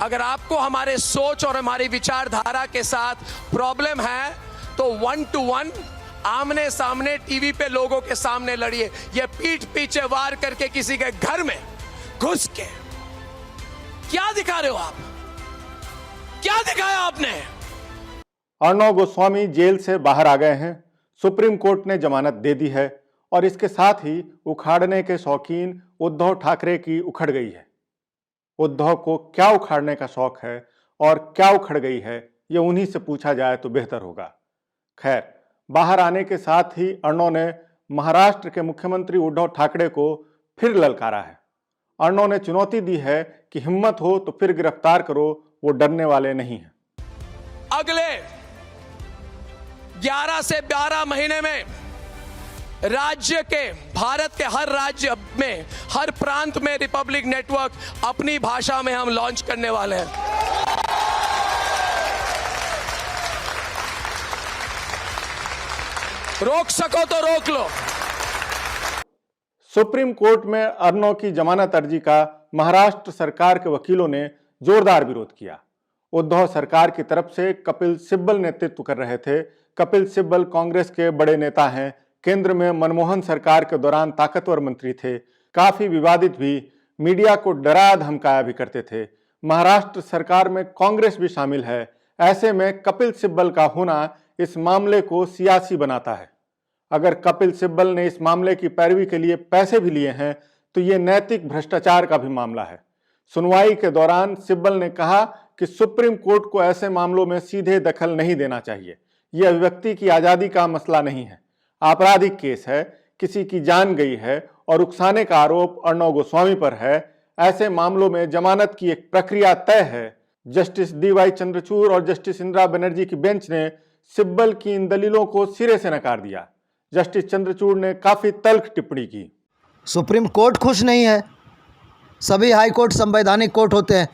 अगर आपको हमारे सोच और हमारी विचारधारा के साथ प्रॉब्लम है तो 1 to 1 आमने सामने टीवी पे लोगों के सामने लड़िए। ये पीठ पीछे वार करके किसी के घर में घुस के क्या दिखा रहे हो आप? क्या दिखाया आपने? अर्णव गोस्वामी जेल से बाहर आ गए हैं। सुप्रीम कोर्ट ने जमानत दे दी है और इसके साथ ही उखाड़ने के शौकीन उद्धव ठाकरे की उखड़ गई है। उद्धव को क्या उखाड़ने का शौक है और क्या उखड़ गई है, ये उन्हीं से पूछा जाए तो बेहतर होगा। खैर, बाहर आने के साथ ही अर्णव ने महाराष्ट्र के मुख्यमंत्री उद्धव ठाकरे को फिर ललकारा है। अर्णव ने चुनौती दी है कि हिम्मत हो तो फिर गिरफ्तार करो, वो डरने वाले नहीं हैं। अगले 11 से 12 महीने में राज्य के, भारत के हर राज्य में, हर प्रांत में रिपब्लिक नेटवर्क अपनी भाषा में हम लॉन्च करने वाले हैं। रोक सको तो रोक लो। सुप्रीम कोर्ट में अर्णव की जमानत अर्जी का महाराष्ट्र सरकार के वकीलों ने जोरदार विरोध किया। उद्धव सरकार की तरफ से कपिल सिब्बल नेतृत्व कर रहे थे। कपिल सिब्बल कांग्रेस के बड़े नेता हैं, केंद्र में मनमोहन सरकार के दौरान ताकतवर मंत्री थे, काफी विवादित भी, मीडिया को डराया धमकाया भी करते थे। महाराष्ट्र सरकार में कांग्रेस भी शामिल है। ऐसे में कपिल सिब्बल का होना इस मामले को सियासी बनाता है। अगर कपिल सिब्बल ने इस मामले की पैरवी के लिए पैसे भी लिए हैं तो ये नैतिक भ्रष्टाचार का भी मामला है। सुनवाई के दौरान सिब्बल ने कहा कि सुप्रीम कोर्ट को ऐसे मामलों में सीधे दखल नहीं देना चाहिए। यह अभिव्यक्ति की आजादी का मसला नहीं है, आपराधिक केस है, किसी की जान गई है और उकसाने का आरोप अर्णव गोस्वामी पर है। ऐसे मामलों में जमानत की एक प्रक्रिया तय है। जस्टिस DY चंद्रचूड़ और जस्टिस इंदिरा बनर्जी की बेंच ने सिब्बल की इन दलीलों को सिरे से नकार दिया। जस्टिस चंद्रचूड़ ने काफी तल्ख टिप्पणी की। सुप्रीम कोर्ट खुश नहीं है, सभी हाई कोर्ट संवैधानिक कोर्ट होते हैं,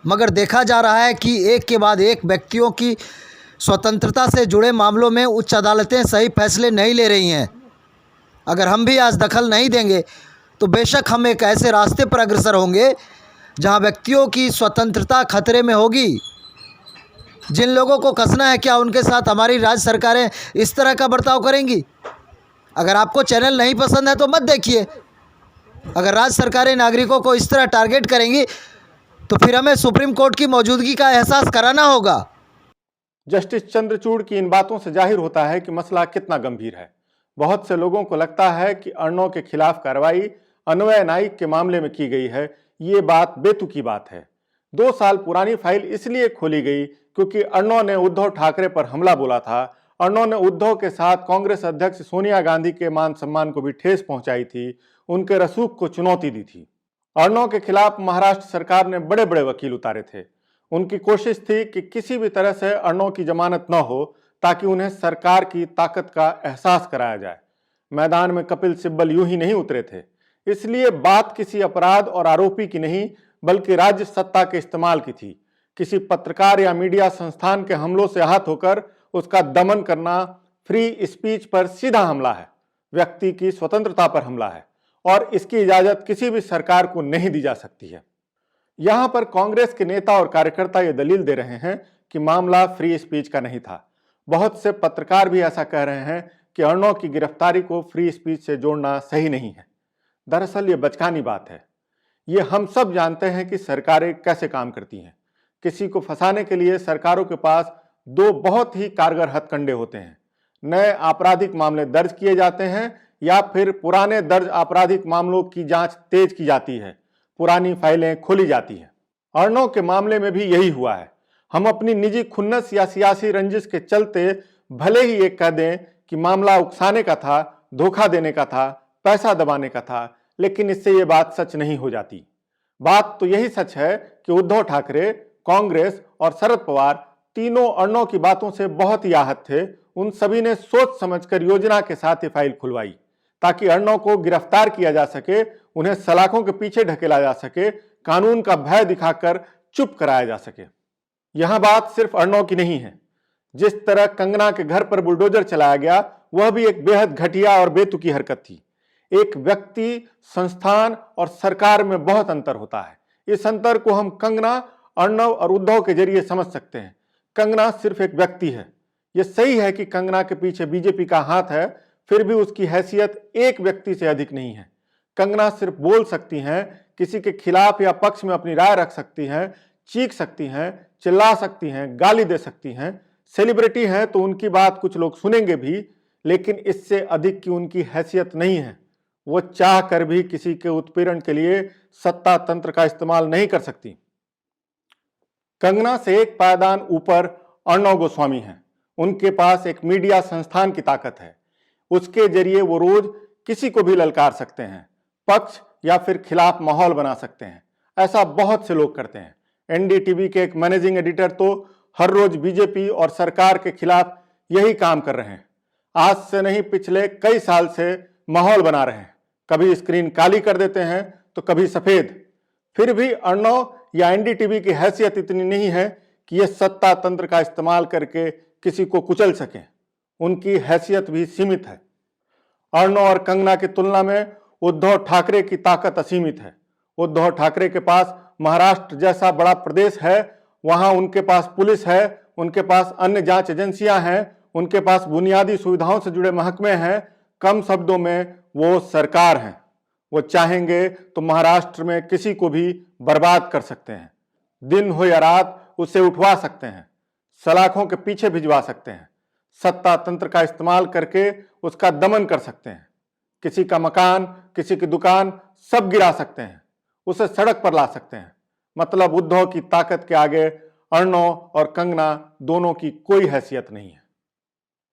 मगर देखा जा रहा है कि एक के बाद एक व्यक्तियों की स्वतंत्रता से जुड़े मामलों में उच्च अदालतें सही फैसले नहीं ले रही हैं। अगर हम भी आज दखल नहीं देंगे तो बेशक हम एक ऐसे रास्ते पर अग्रसर होंगे जहां व्यक्तियों की स्वतंत्रता खतरे में होगी। जिन लोगों को कसना है, क्या उनके साथ हमारी राज्य सरकारें इस तरह का बर्ताव करेंगी? अगर आपको चैनल नहीं पसंद है तो मत देखिए। अगर राज्य सरकारें नागरिकों को इस तरह टारगेट करेंगी तो फिर हमें सुप्रीम कोर्ट की मौजूदगी का एहसास कराना होगा। जस्टिस चंद्रचूड़ की इन बातों से जाहिर होता है कि मसला कितना गंभीर है। बहुत से लोगों को लगता है कि अर्णव के खिलाफ कार्रवाई अन्वय नाइक के मामले में की गई है। ये बात बेतुकी बात है। 2 साल पुरानी फाइल इसलिए खोली गई क्योंकि अर्णव ने उद्धव ठाकरे पर हमला बोला था। अर्णव ने उद्धव के साथ कांग्रेस अध्यक्ष सोनिया गांधी के मान सम्मान को भी ठेस पहुंचाई थी, उनके रसूख को चुनौती दी थी। अर्णव के खिलाफ महाराष्ट्र सरकार ने बड़े बड़े वकील उतारे थे। उनकी कोशिश थी कि किसी भी तरह से अर्णव की जमानत न हो ताकि उन्हें सरकार की ताकत का एहसास कराया जाए। मैदान में कपिल सिब्बल यूं ही नहीं उतरे थे। इसलिए बात किसी अपराध और आरोपी की नहीं बल्कि राज्य सत्ता के इस्तेमाल की थी। किसी पत्रकार या मीडिया संस्थान के हमलों से आहत होकर उसका दमन करना फ्री स्पीच पर सीधा हमला है, व्यक्ति की स्वतंत्रता पर हमला है और इसकी इजाजत किसी भी सरकार को नहीं दी जा सकती है। यहां पर कांग्रेस के नेता और कार्यकर्ता ये दलील दे रहे हैं कि मामला फ्री स्पीच का नहीं था। बहुत से पत्रकार भी ऐसा कह रहे हैं कि अर्णव की गिरफ्तारी को फ्री स्पीच से जोड़ना सही नहीं है। दरअसल ये बचकानी बात है। ये हम सब जानते हैं कि सरकारें कैसे काम करती हैं। किसी को फंसाने के लिए सरकारों के पास 2 बहुत ही कारगर हथकंडे होते हैं। नए आपराधिक मामले दर्ज किए जाते हैं या फिर पुराने दर्ज आपराधिक मामलों की जांच तेज की जाती है, पुरानी फाइलें खोली जाती हैं। अर्णव के मामले में भी यही हुआ है। हम अपनी निजी खुन्नस या सियासी रंजिश के चलते भले ही ये कह दें कि मामला उकसाने का था, धोखा देने का था, पैसा दबाने का था, लेकिन इससे ये बात सच नहीं हो जाती। बात तो यही सच है कि उद्धव ठाकरे, कांग्रेस और शरद पवार तीनों अर्णव की बातों से बहुत ही आहत थे। उन सभी ने सोच समझकर योजना के साथ ये फाइल खुलवाई ताकि अर्णव को गिरफ्तार किया जा सके, उन्हें सलाखों के पीछे ढकेला जा सके, कानून का भय दिखाकर चुप कराया जा सके। यहां बात सिर्फ अर्णव की नहीं है। जिस तरह कंगना के घर पर बुलडोजर चलाया गया वह भी एक बेहद घटिया और बेतुकी हरकत थी। एक व्यक्ति, संस्थान और सरकार में बहुत अंतर होता है। इस अंतर को हम कंगना, अर्णव और उद्धव के जरिए समझ सकते हैं। कंगना सिर्फ एक व्यक्ति है। यह सही है कि कंगना के पीछे बीजेपी का हाथ है, फिर भी उसकी हैसियत एक व्यक्ति से अधिक नहीं है। कंगना सिर्फ बोल सकती हैं, किसी के खिलाफ या पक्ष में अपनी राय रख सकती हैं, चीख सकती हैं, चिल्ला सकती हैं, गाली दे सकती हैं। सेलिब्रिटी हैं तो उनकी बात कुछ लोग सुनेंगे भी, लेकिन इससे अधिक की उनकी हैसियत नहीं है। वो चाह कर भी किसी के उत्पीड़न के लिए सत्ता तंत्र का इस्तेमाल नहीं कर सकती। कंगना से एक पायदान ऊपर अर्णव गोस्वामी हैं। उनके पास एक मीडिया संस्थान की ताकत है। उसके जरिए वो रोज किसी को भी ललकार सकते हैं, पक्ष या फिर खिलाफ माहौल बना सकते हैं। ऐसा बहुत से लोग करते हैं। एनडीटीवी के एक मैनेजिंग एडिटर तो हर रोज बीजेपी और सरकार के खिलाफ यही काम कर रहे हैं। आज से नहीं, पिछले कई साल से माहौल बना रहे हैं। कभी स्क्रीन काली कर देते हैं तो कभी सफेद। फिर भी अर्णव या एनडीटीवी की हैसियत इतनी नहीं है कि यह सत्ता तंत्र का इस्तेमाल करके किसी को कुचल सकें। उनकी हैसियत भी सीमित है। अर्णव और कंगना की तुलना में उद्धव ठाकरे की ताकत असीमित है। उद्धव ठाकरे के पास महाराष्ट्र जैसा बड़ा प्रदेश है, वहां उनके पास पुलिस है, उनके पास अन्य जांच एजेंसियां हैं, उनके पास बुनियादी सुविधाओं से जुड़े महकमे हैं। कम शब्दों में वो सरकार हैं। वो चाहेंगे तो महाराष्ट्र में किसी को भी बर्बाद कर सकते हैं। दिन हो या रात उसे उठवा सकते हैं, सलाखों के पीछे भिजवा सकते हैं, सत्ता तंत्र का इस्तेमाल करके उसका दमन कर सकते हैं। किसी का मकान, किसी की दुकान सब गिरा सकते हैं, उसे सड़क पर ला सकते हैं। मतलब उद्धव की ताकत के आगे अर्णव और कंगना दोनों की कोई हैसियत नहीं है।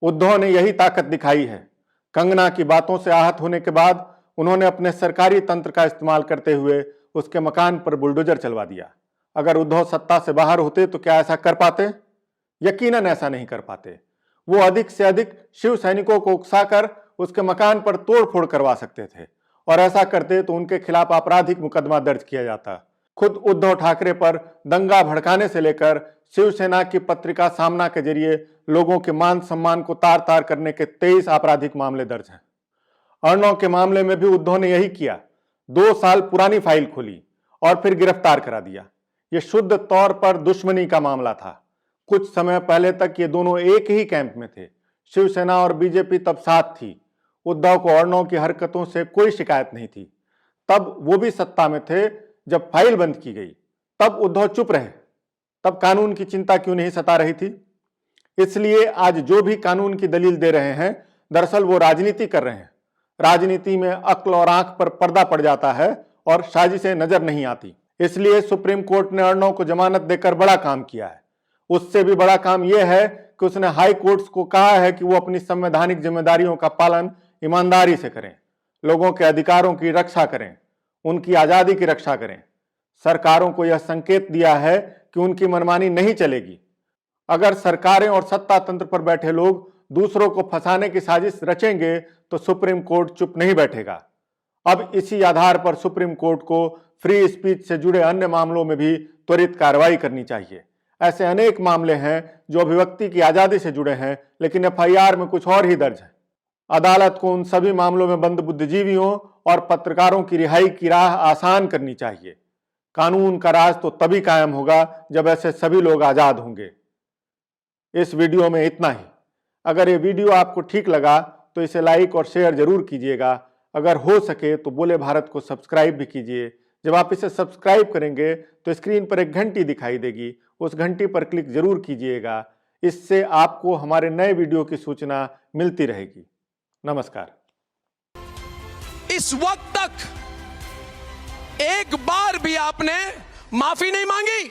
उद्धव ने यही ताकत दिखाई है। कंगना की बातों से आहत होने के बाद उन्होंने अपने सरकारी तंत्र का इस्तेमाल करते हुए उसके मकान पर बुलडोजर चलवा दिया। अगर उद्धव सत्ता से बाहर होते तो क्या ऐसा कर पाते? यकीनन ऐसा नहीं कर पाते। वो अधिक से अधिक शिव सैनिकों को उकसाकर उसके मकान पर तोड़फोड़ करवा सकते थे, और ऐसा करते तो उनके खिलाफ आपराधिक मुकदमा दर्ज किया जाता। खुद उद्धव ठाकरे पर दंगा भड़काने से लेकर शिवसेना की पत्रिका सामना के जरिए लोगों के मान सम्मान को तार तार करने के 23 आपराधिक मामले दर्ज हैं। अर्णव के मामले में भी उद्धव ने यही किया। 2 साल पुरानी फाइल खोली और फिर गिरफ्तार करा दिया। यह शुद्ध तौर पर दुश्मनी का मामला था। कुछ समय पहले तक ये दोनों एक ही कैंप में थे। शिवसेना और बीजेपी तब साथ थी। उद्धव को अर्णव की हरकतों से कोई शिकायत नहीं थी। तब वो भी सत्ता में थे। जब फाइल बंद की गई तब उद्धव चुप रहे। तब कानून की चिंता क्यों नहीं सता रही थी? इसलिए आज जो भी कानून की दलील दे रहे हैं, दरअसल वो राजनीति कर रहे हैं। राजनीति में अक्ल और आंख पर पर्दा पड़ जाता है और साजिशें नजर नहीं आती। इसलिए सुप्रीम कोर्ट ने अर्णव को जमानत देकर बड़ा काम किया है। उससे भी बड़ा काम यह है कि उसने हाई कोर्ट्स को कहा है कि वो अपनी संवैधानिक जिम्मेदारियों का पालन ईमानदारी से करें, लोगों के अधिकारों की रक्षा करें, उनकी आजादी की रक्षा करें। सरकारों को यह संकेत दिया है कि उनकी मनमानी नहीं चलेगी। अगर सरकारें और सत्ता तंत्र पर बैठे लोग दूसरों को फंसाने की साजिश रचेंगे तो सुप्रीम कोर्ट चुप नहीं बैठेगा। अब इसी आधार पर सुप्रीम कोर्ट को फ्री स्पीच से जुड़े अन्य मामलों में भी त्वरित कार्रवाई करनी चाहिए। ऐसे अनेक मामले हैं जो अभिव्यक्ति की आजादी से जुड़े हैं, लेकिन एफआईआर में कुछ और ही दर्ज है। अदालत को उन सभी मामलों में बंद बुद्धिजीवियों और पत्रकारों की रिहाई की राह आसान करनी चाहिए। कानून का राज तो तभी कायम होगा जब ऐसे सभी लोग आजाद होंगे। इस वीडियो में इतना ही। अगर ये वीडियो आपको ठीक लगा तो इसे लाइक और शेयर जरूर कीजिएगा। अगर हो सके तो बोले भारत को सब्सक्राइब भी कीजिए। जब आप इसे सब्सक्राइब करेंगे तो स्क्रीन पर एक घंटी दिखाई देगी, उस घंटी पर क्लिक जरूर कीजिएगा। इससे आपको हमारे नए वीडियो की सूचना मिलती रहेगी। नमस्कार। इस वक्त तक एक बार भी आपने माफी नहीं मांगी।